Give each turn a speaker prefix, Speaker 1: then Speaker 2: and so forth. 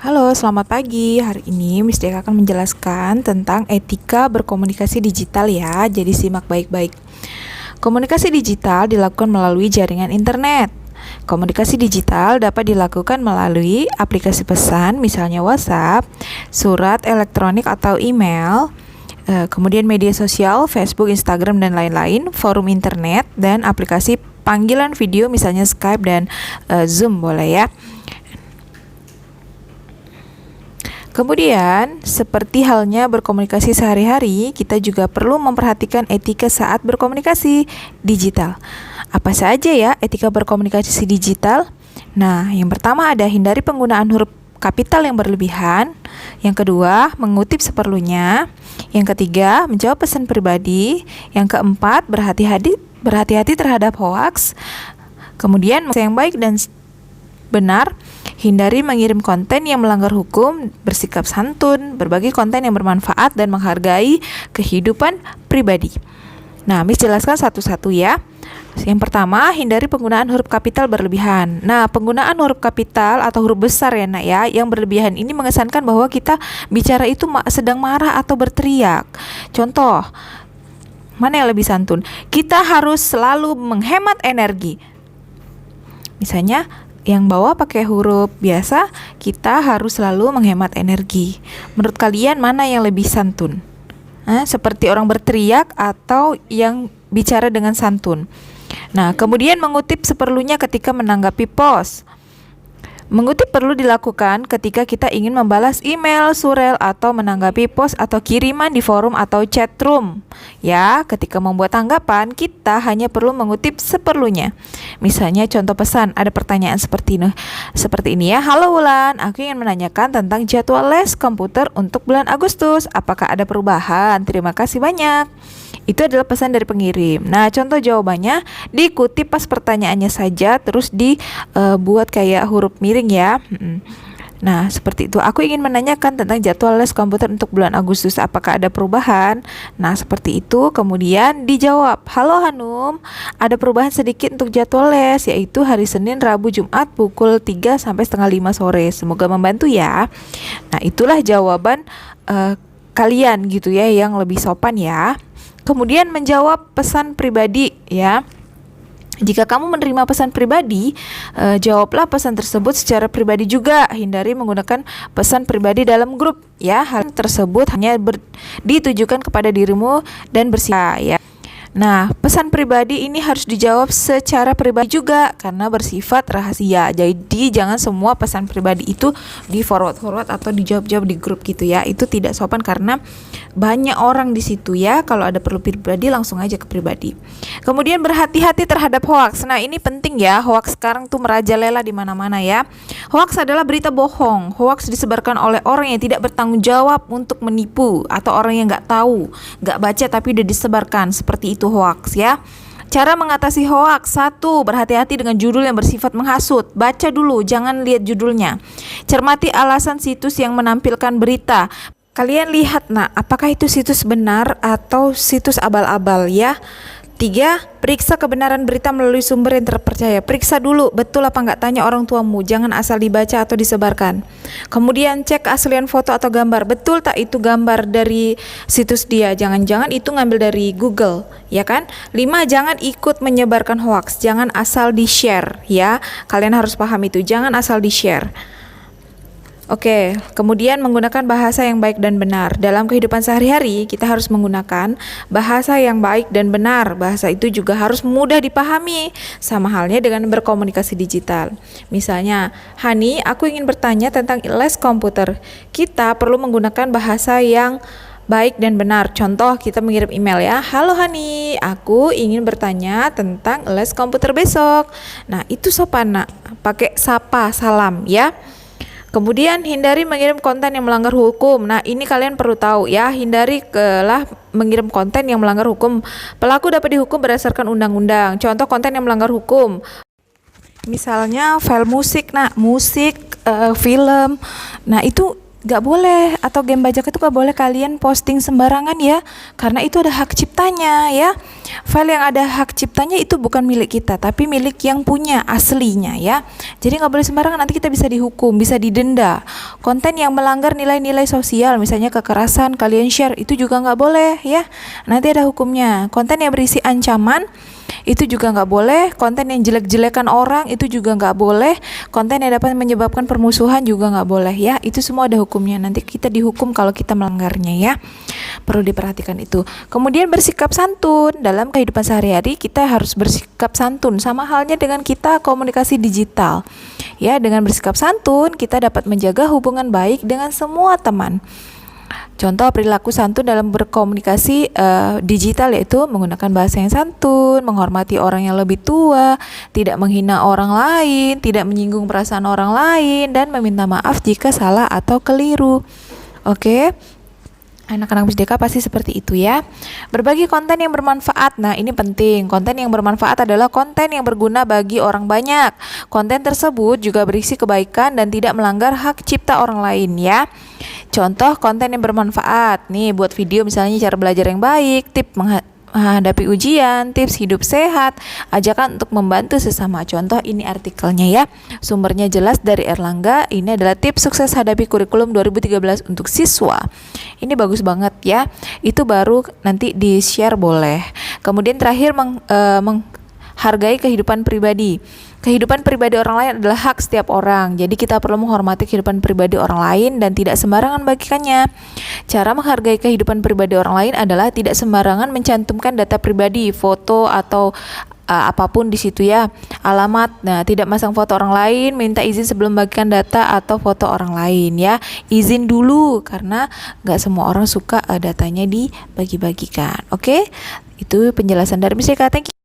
Speaker 1: Halo, selamat pagi. Hari ini Miss Deka akan menjelaskan tentang etika berkomunikasi digital ya. Jadi simak baik-baik. Komunikasi digital dilakukan melalui jaringan internet. Komunikasi digital dapat dilakukan melalui aplikasi pesan, misalnya WhatsApp, surat elektronik atau email, kemudian media sosial, Facebook, Instagram, dan lain-lain, forum internet, dan aplikasi panggilan video, misalnya Skype dan Zoom boleh ya. Kemudian, seperti halnya berkomunikasi sehari-hari, kita juga perlu memperhatikan etika saat berkomunikasi digital. Apa saja ya etika berkomunikasi digital? Nah, yang pertama ada hindari penggunaan huruf kapital yang berlebihan. Yang kedua, mengutip seperlunya. Yang ketiga, menjawab pesan pribadi. Yang keempat, berhati-hati terhadap hoaks. Kemudian, yang baik dan benar, hindari mengirim konten yang melanggar hukum, bersikap santun, berbagi konten yang bermanfaat, dan menghargai kehidupan pribadi. Nah, Miss jelaskan satu-satu ya. Yang pertama, hindari penggunaan huruf kapital berlebihan. Nah, penggunaan huruf kapital atau huruf besar ya nak ya, yang berlebihan ini mengesankan bahwa kita bicara itu sedang marah atau berteriak. Contoh, mana yang lebih santun? Kita harus selalu menghemat energi. Misalnya, yang bawah pakai huruf biasa, kita harus selalu menghemat energi. Menurut kalian mana yang lebih santun? Seperti orang berteriak atau yang bicara dengan santun? Nah, kemudian mengutip seperlunya ketika menanggapi post. Mengutip perlu dilakukan ketika kita ingin membalas email, surel, atau menanggapi post atau kiriman di forum atau chat room. Ya, ketika membuat tanggapan, kita hanya perlu mengutip seperlunya. Misalnya contoh pesan, ada pertanyaan seperti ini ya. Halo Wulan, aku ingin menanyakan tentang jadwal les komputer untuk bulan Agustus. Apakah ada perubahan? Terima kasih banyak. Itu adalah pesan dari pengirim. Nah, contoh jawabannya dikutip pas pertanyaannya saja, terus dibuat kayak huruf miring ya. Nah, seperti itu. Aku ingin menanyakan tentang jadwal les komputer untuk bulan Agustus. Apakah ada perubahan? Nah, seperti itu. Kemudian dijawab, halo Hanum, ada perubahan sedikit untuk jadwal les, yaitu hari Senin, Rabu, Jumat pukul 3 sampai setengah 5 sore. Semoga membantu ya. Nah, itulah jawaban kalian gitu ya, yang lebih sopan ya. Kemudian menjawab pesan pribadi ya. Jika kamu menerima pesan pribadi, jawablah pesan tersebut secara pribadi juga. Hindari menggunakan pesan pribadi dalam grup ya. Hal tersebut hanya ditujukan kepada dirimu dan bersifat ya. Nah, pesan pribadi ini harus dijawab secara pribadi juga karena bersifat rahasia. Jadi jangan semua pesan pribadi itu di forward atau dijawab di grup gitu ya. Itu tidak sopan karena banyak orang di situ ya. Kalau ada perlu pribadi langsung aja ke pribadi. Kemudian berhati-hati terhadap hoaks. Nah, ini penting ya. Hoaks sekarang tuh merajalela di mana-mana ya. Hoaks adalah berita bohong. Hoaks disebarkan oleh orang yang tidak bertanggung jawab untuk menipu atau orang yang nggak tahu, nggak baca tapi udah disebarkan. Seperti itu hoaks ya. Cara mengatasi hoaks: 1. Berhati-hati dengan judul yang bersifat menghasut. Baca dulu, jangan lihat judulnya. Cermati alasan situs yang menampilkan berita. Kalian lihat apakah itu situs benar atau situs abal-abal ya. 3. Periksa kebenaran berita melalui sumber yang terpercaya. Periksa dulu, betul apa nggak, tanya orang tuamu. Jangan asal dibaca atau disebarkan. Kemudian cek keaslian foto atau gambar. Betul tak itu gambar dari situs dia? Jangan-jangan itu ngambil dari Google, ya kan? 5. Jangan ikut menyebarkan hoaks. Jangan asal di-share, ya. Kalian harus paham itu. Jangan asal di-share. Oke, kemudian menggunakan bahasa yang baik dan benar. Dalam kehidupan sehari-hari, kita harus menggunakan bahasa yang baik dan benar. Bahasa itu juga harus mudah dipahami, sama halnya dengan berkomunikasi digital. Misalnya, Hani, aku ingin bertanya tentang les komputer. Kita perlu menggunakan bahasa yang baik dan benar. Contoh, kita mengirim email ya. Halo Hani, aku ingin bertanya tentang les komputer besok. Nah, itu sopan nak. Pakai sapa, salam ya. Kemudian hindari mengirim konten yang melanggar hukum. Nah, ini kalian perlu tahu ya. Hindari mengirim konten yang melanggar hukum. Pelaku dapat dihukum berdasarkan undang-undang. Contoh konten yang melanggar hukum. Misalnya file musik, film. Nah, itu gak boleh, atau game bajak itu gak boleh kalian posting sembarangan ya, karena itu ada hak ciptanya ya. File yang ada hak ciptanya itu bukan milik kita, tapi milik yang punya aslinya ya. Jadi nggak boleh sembarangan, nanti kita bisa dihukum, bisa didenda. Konten yang melanggar nilai-nilai sosial, misalnya kekerasan, kalian share, itu juga nggak boleh ya. Nanti ada hukumnya. Konten yang berisi ancaman, itu juga nggak boleh. Konten yang jelek-jelekan orang, itu juga nggak boleh. Konten yang dapat menyebabkan permusuhan juga nggak boleh ya. Itu semua ada hukumnya. Nanti kita dihukum kalau kita melanggarnya ya. Perlu diperhatikan itu. Kemudian bersikap santun. Dalam kehidupan sehari-hari kita harus bersikap santun, sama halnya dengan kita komunikasi digital. Ya, dengan bersikap santun kita dapat menjaga hubungan baik dengan semua teman. Contoh perilaku santun dalam berkomunikasi digital yaitu menggunakan bahasa yang santun, menghormati orang yang lebih tua, tidak menghina orang lain, tidak menyinggung perasaan orang lain, dan meminta maaf jika salah atau keliru. Oke. Anak-anak Musdeka pasti seperti itu ya. Berbagi konten yang bermanfaat. Nah, ini penting. Konten yang bermanfaat adalah konten yang berguna bagi orang banyak. Konten tersebut juga berisi kebaikan dan tidak melanggar hak cipta orang lain ya. Contoh konten yang bermanfaat. Nih, buat video misalnya cara belajar yang baik, tips menghadapi ujian, tips hidup sehat, ajakan untuk membantu sesama. Contoh ini artikelnya ya. Sumbernya jelas dari Erlangga. Ini adalah tips sukses hadapi kurikulum 2013 untuk siswa. Ini bagus banget ya. Itu baru nanti di-share boleh. Kemudian terakhir menghargai kehidupan pribadi. Kehidupan pribadi orang lain adalah hak setiap orang. Jadi kita perlu menghormati kehidupan pribadi orang lain dan tidak sembarangan bagikannya. Cara menghargai kehidupan pribadi orang lain adalah tidak sembarangan mencantumkan data pribadi, foto atau apapun di situ ya, alamat. Nah, tidak masang foto orang lain, minta izin sebelum bagikan data atau foto orang lain ya. Izin dulu karena nggak semua orang suka datanya dibagi-bagikan. Oke, itu penjelasan dari Miss Eka. Thank you.